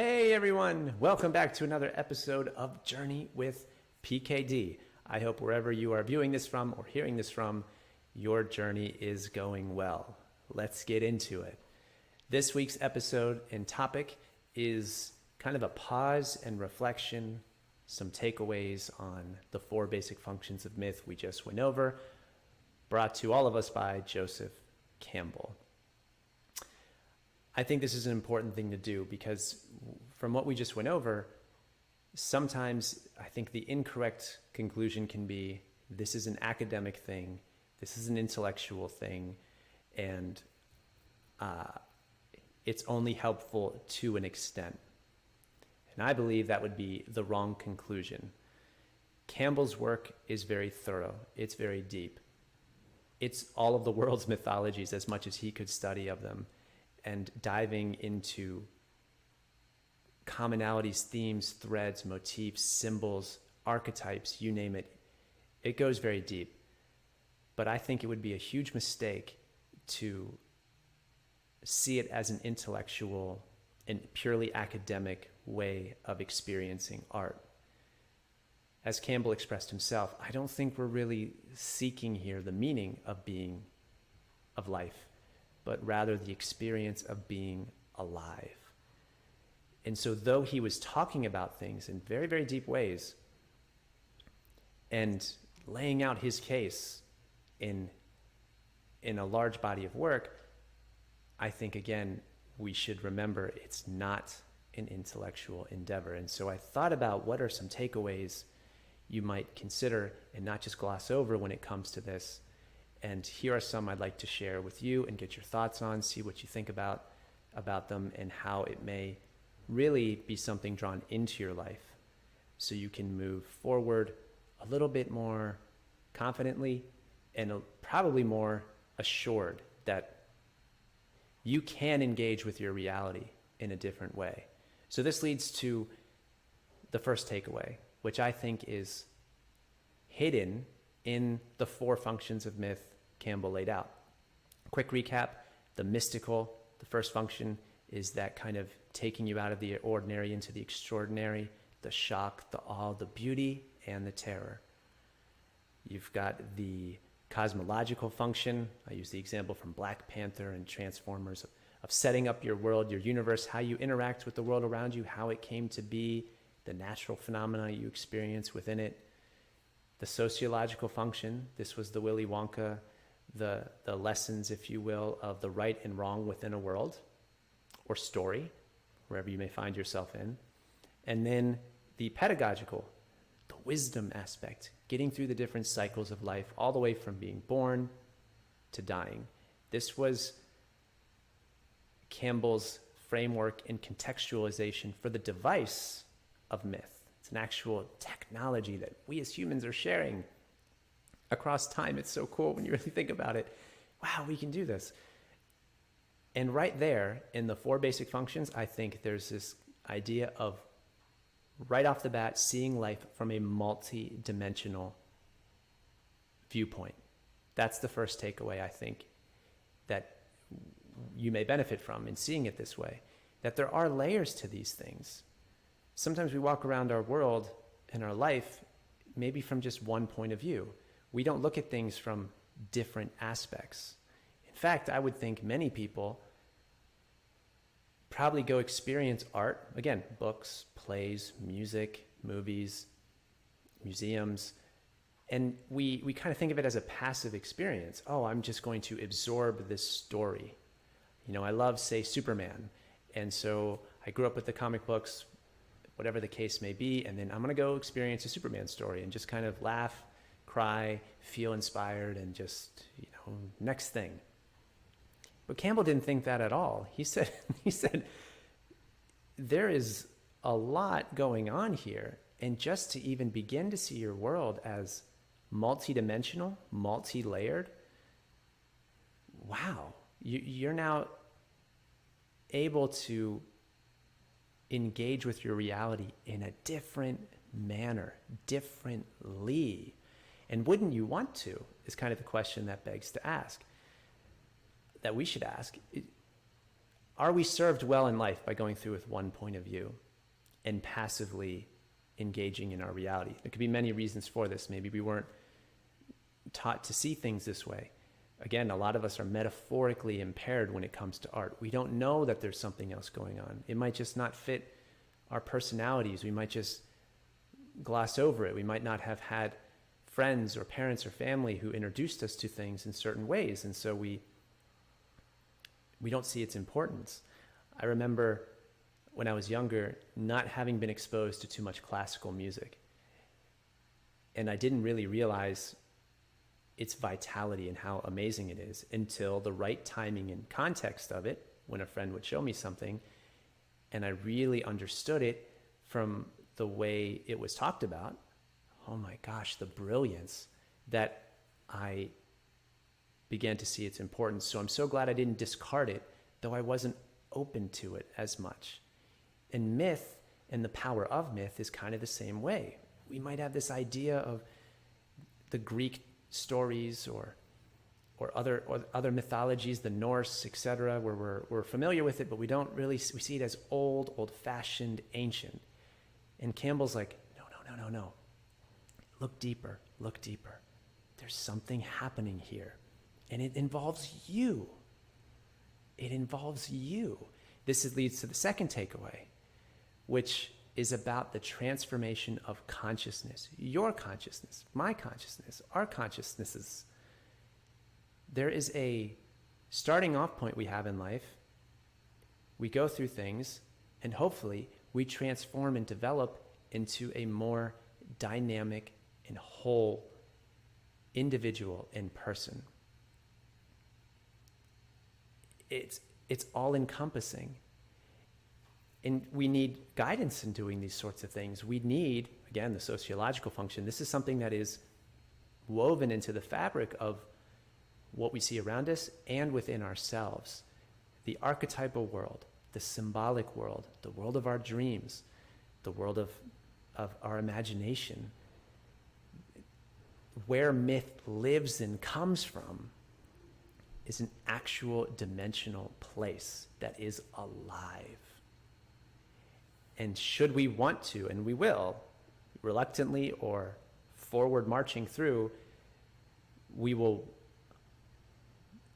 Hey everyone, welcome back to another episode of Journey with PKD. I hope wherever you are viewing this from or hearing this from, your journey is going well. Let's get into it. This week's episode and topic is kind of a pause and reflection, some takeaways on the 4 basic functions of myth we just went over, brought to all of us by Joseph Campbell. I think this is an important thing to do because from what we just went over, sometimes I think the incorrect conclusion can be this is an academic thing, this is an intellectual thing, and it's only helpful to an extent. And I believe that would be the wrong conclusion. Campbell's work is very thorough. It's very deep. It's all of the world's mythologies as much as he could study of them, and diving into commonalities, themes, threads, motifs, symbols, archetypes, you name it. It goes very deep. But I think it would be a huge mistake to see it as an intellectual and purely academic way of experiencing art. As Campbell expressed himself, I don't think we're really seeking here the meaning of being, of life, but rather the experience of being alive. And so though he was talking about things in very, very deep ways and laying out his case in a large body of work, I think, again, we should remember it's not an intellectual endeavor. And so I thought about what are some takeaways you might consider and not just gloss over when it comes to this. And here are some I'd like to share with you and get your thoughts on, see what you think about them, and how it may really be something drawn into your life so you can move forward a little bit more confidently and probably more assured that you can engage with your reality in a different way. So this leads to the first takeaway, which I think is hidden in the 4 functions of myth Campbell laid out. Quick recap, the mystical, the first function is that kind of taking you out of the ordinary into the extraordinary, the shock, the awe, the beauty, and the terror. You've got the cosmological function. I use the example from Black Panther and Transformers of setting up your world, your universe, how you interact with the world around you, how it came to be, the natural phenomena you experience within it. The sociological function, this was the Willy Wonka, the lessons, if you will, of the right and wrong within a world or story, wherever you may find yourself in. And then the pedagogical, the wisdom aspect, getting through the different cycles of life, all the way from being born to dying. This was Campbell's framework and contextualization for the device of myth. It's an actual technology that we as humans are sharing across time. It's so cool when you really think about it. Wow, we can do this. And right there in the 4 basic functions, I think there's this idea of right off the bat seeing life from a multi-dimensional viewpoint. That's the first takeaway, I think, that you may benefit from in seeing it this way, that there are layers to these things. Sometimes we walk around our world and our life maybe from just one point of view. We don't look at things from different aspects. In fact, I would think many people probably go experience art, again, books, plays, music, movies, museums, and we kind of think of it as a passive experience. Oh, I'm just going to absorb this story. You know, I love, say, Superman, and so I grew up with the comic books, whatever the case may be, and then I'm going to go experience a Superman story and just kind of laugh, cry, feel inspired, and just, next thing. But Campbell didn't think that at all. He said, there is a lot going on here, and just to even begin to see your world as multidimensional, multi-layered, wow, you're now able to engage with your reality in a different manner, differently. And wouldn't you want to, is kind of the question that begs to ask, that we should ask. are we served well in life by going through with one point of view and passively engaging in our reality? There could be many reasons for this. Maybe we weren't taught to see things this way. Again, a lot of us are metaphorically impaired when it comes to art. We don't know that there's something else going on. It might just not fit our personalities. We might just gloss over it. We might not have had friends or parents or family who introduced us to things in certain ways, and so we don't see its importance. I remember when I was younger not having been exposed to too much classical music, and I didn't really realize its vitality and how amazing it is until the right timing and context of it, when a friend would show me something and I really understood it from the way it was talked about. Oh my gosh, the brilliance, that I began to see its importance. So I'm so glad I didn't discard it, though I wasn't open to it as much. And myth and the power of myth is kind of the same way. We might have this idea of the Greek stories or other mythologies, the Norse, etc., where we're familiar with it, but we we see it as old-fashioned, ancient. And Campbell's like, no. Look deeper. There's something happening here. And it involves you. This leads to the second takeaway, which is about the transformation of consciousness. Your consciousness, my consciousness, our consciousnesses. There is a starting off point we have in life. We go through things, and hopefully we transform and develop into a more dynamic and whole individual and person. It's all encompassing. And we need guidance in doing these sorts of things. We need, again, the sociological function. This is something that is woven into the fabric of what we see around us and within ourselves. The archetypal world, the symbolic world, the world of our dreams, the world of our imagination. Where myth lives and comes from is an actual dimensional place that is alive. And should we want to, and we will, reluctantly or forward marching through, we will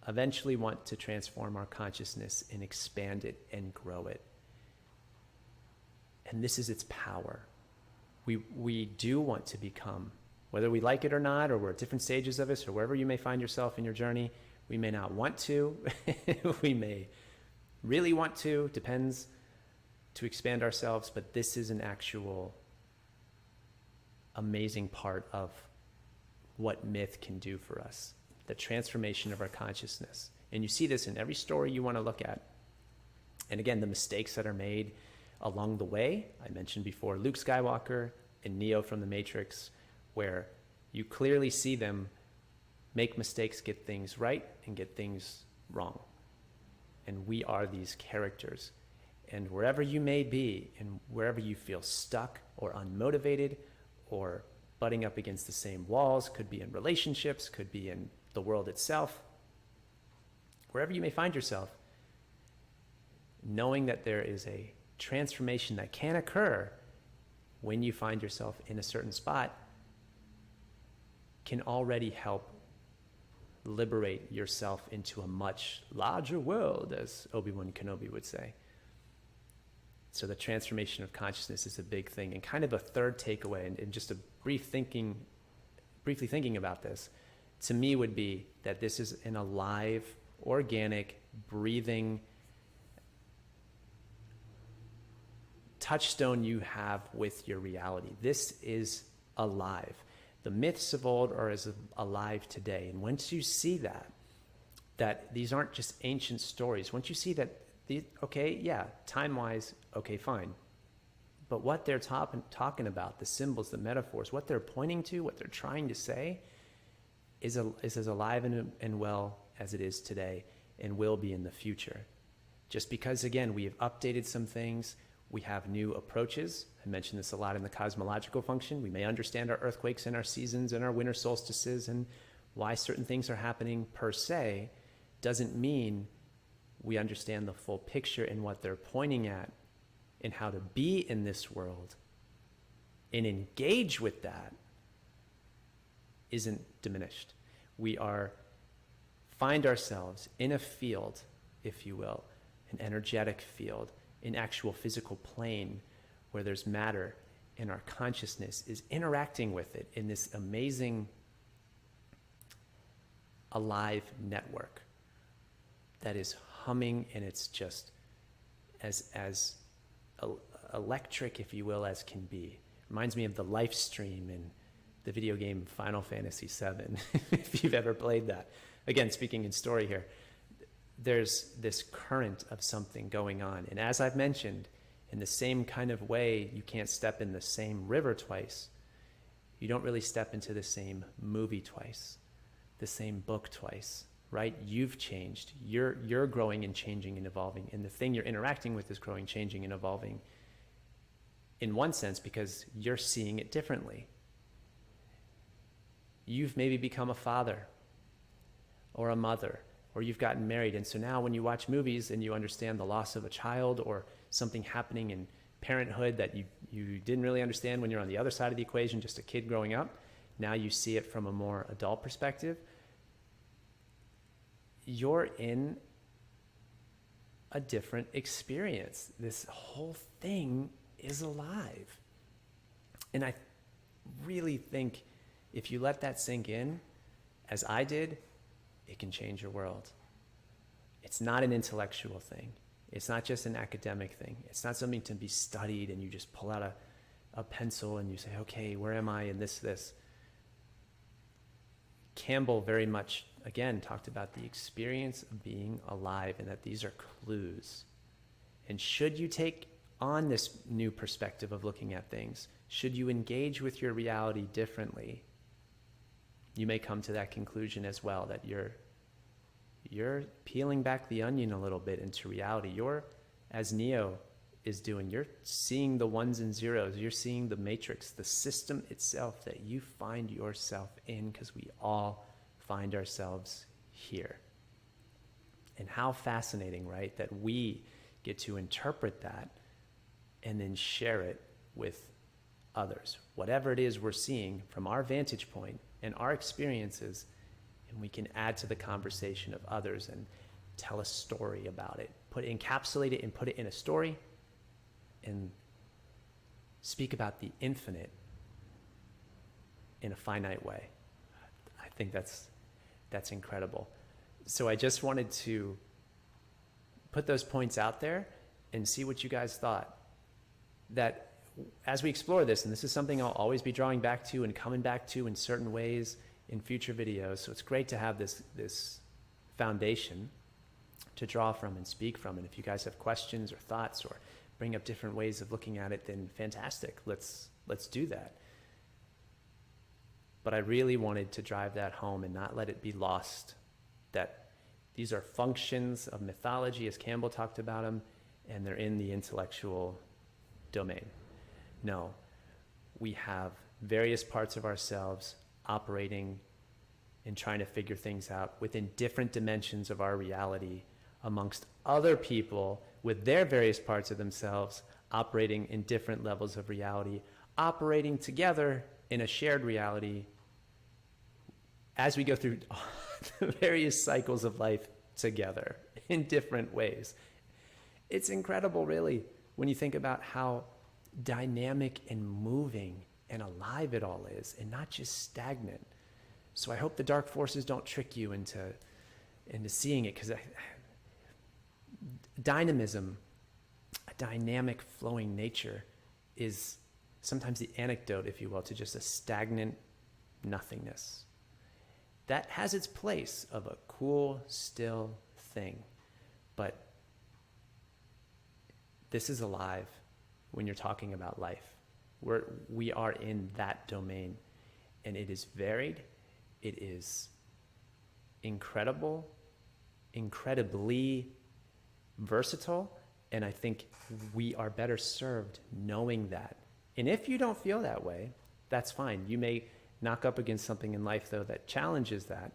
eventually want to transform our consciousness and expand it and grow it. And this is its power. We do want to become, whether we like it or not, or we're at different stages of this, or wherever you may find yourself in your journey, we may not want to, we may really want to, depends, to expand ourselves, but this is an actual amazing part of what myth can do for us, the transformation of our consciousness. And you see this in every story you want to look at. And again, the mistakes that are made along the way. I mentioned before Luke Skywalker and Neo from the Matrix, where you clearly see them make mistakes, get things right, and get things wrong. And we are these characters. And wherever you may be, and wherever you feel stuck or unmotivated or butting up against the same walls, could be in relationships, could be in the world itself, wherever you may find yourself, knowing that there is a transformation that can occur when you find yourself in a certain spot can already help liberate yourself into a much larger world, as Obi-Wan Kenobi would say. So the transformation of consciousness is a big thing. And kind of a third takeaway, and just a briefly thinking about this, to me would be that this is an alive, organic, breathing touchstone you have with your reality. This is alive. The myths of old are as alive today. And once you see that these aren't just ancient stories, once you see that, time-wise, okay, fine. But what they're talking about, the symbols, the metaphors, what they're pointing to, what they're trying to say, is as alive and well as it is today and will be in the future. Just because, again, we have updated some things, we have new approaches. I mentioned this a lot in the cosmological function. We may understand our earthquakes and our seasons and our winter solstices and why certain things are happening per se, doesn't mean we understand the full picture and what they're pointing at and how to be in this world and engage with that isn't diminished. We find ourselves in a field, if you will, an energetic field, an actual physical plane where there's matter, and our consciousness is interacting with it in this amazing alive network that is humming, and it's just as electric, if you will, as can be. Reminds me of the life stream in the video game Final Fantasy VII, if you've ever played that. Again, speaking in story here, there's this current of something going on. And as I've mentioned, in the same kind of way, you can't step in the same river twice. You don't really step into the same movie twice, the same book twice, right? You've changed. You're growing and changing and evolving. And the thing you're interacting with is growing, changing, and evolving in one sense because you're seeing it differently. You've maybe become a father or a mother, or you've gotten married. And so now when you watch movies and you understand the loss of a child or something happening in parenthood that you didn't really understand when you're on the other side of the equation, just a kid growing up, now you see it from a more adult perspective. You're in a different experience. This whole thing is alive. And I really think if you let that sink in, as I did, it can change your world. It's not an intellectual thing. It's not just an academic thing. It's not something to be studied and you just pull out a pencil and you say, okay, where am I in this? Campbell very much, again, talked about the experience of being alive and that these are clues. And should you take on this new perspective of looking at things, should you engage with your reality differently, you may come to that conclusion as well, that you're peeling back the onion a little bit into reality. You're, as Neo is doing, you're seeing the ones and zeros. You're seeing the matrix, the system itself that you find yourself in, because we all find ourselves here. And how fascinating, right, that we get to interpret that and then share it with others. Whatever it is we're seeing from our vantage point and our experiences, and we can add to the conversation of others and tell a story about it, encapsulate it and put it in a story and speak about the infinite in a finite way. I think that's incredible. So I just wanted to put those points out there and see what you guys thought. That as we explore this, and this is something I'll always be drawing back to and coming back to in certain ways in future videos, so it's great to have this foundation to draw from and speak from. And if you guys have questions or thoughts or bring up different ways of looking at it, then fantastic. Let's do that. But I really wanted to drive that home and not let it be lost, that these are functions of mythology as Campbell talked about them, and they're in the intellectual domain. No, we have various parts of ourselves operating and trying to figure things out within different dimensions of our reality amongst other people with their various parts of themselves operating in different levels of reality, operating together in a shared reality as we go through the various cycles of life together in different ways. It's incredible, really, when you think about how dynamic and moving and alive it all is, and not just stagnant. So I hope the dark forces don't trick you into seeing it, because dynamism, a dynamic flowing nature, is sometimes the antidote, if you will, to just a stagnant nothingness. That has its place of a cool, still thing, but this is alive when you're talking about life. We are in that domain, and it is varied, it is incredible, incredibly versatile, and I think we are better served knowing that. And if you don't feel that way, that's fine. You may knock up against something in life, though, that challenges that.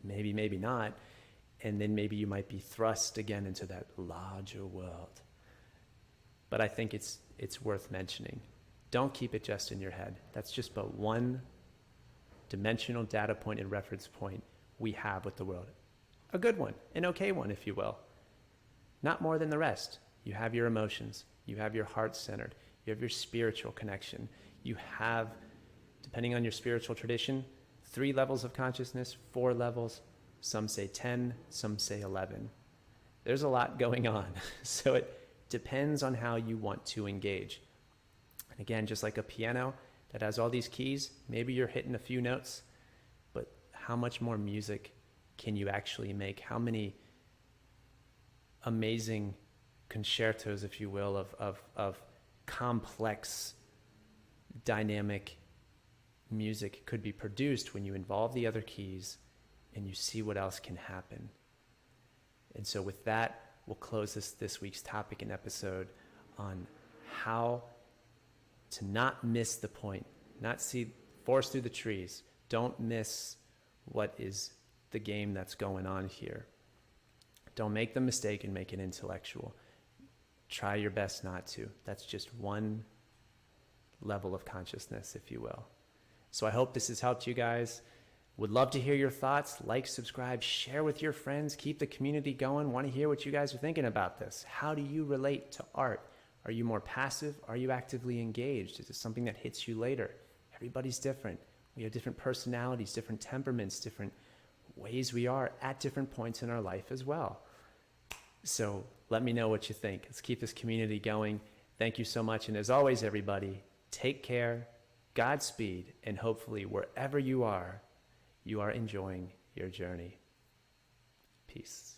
Maybe not. and then maybe you might be thrust again into that larger world. But I think it's worth mentioning. Don't keep it just in your head. That's just but one dimensional data point and reference point we have with the world. A good one, an okay one, if you will. Not more than the rest. You have your emotions. You have your heart centered. You have your spiritual connection. You have, depending on your spiritual tradition, 3 levels of consciousness, 4 levels. Some say 10, some say 11. There's a lot going on. So it depends on how you want to engage. And again, just like a piano that has all these keys, maybe you're hitting a few notes, but how much more music can you actually make? How many amazing concertos, if you will, of complex, dynamic music could be produced when you involve the other keys and you see what else can happen. And so with that, we'll close this week's topic and episode on how to not miss the point, not see forest through the trees. Don't miss what is the game that's going on here. Don't make the mistake and make it intellectual. Try your best not to. That's just one level of consciousness, if you will. So I hope this has helped you guys. Would love to hear your thoughts. Like, subscribe, share with your friends. Keep the community going. Want to hear what you guys are thinking about this. How do you relate to art? Are you more passive? Are you actively engaged? Is it something that hits you later? Everybody's different. We have different personalities, different temperaments, different ways we are at different points in our life as well. So let me know what you think. Let's keep this community going. Thank you so much. And as always, everybody, take care, Godspeed, and hopefully wherever you are enjoying your journey. Peace.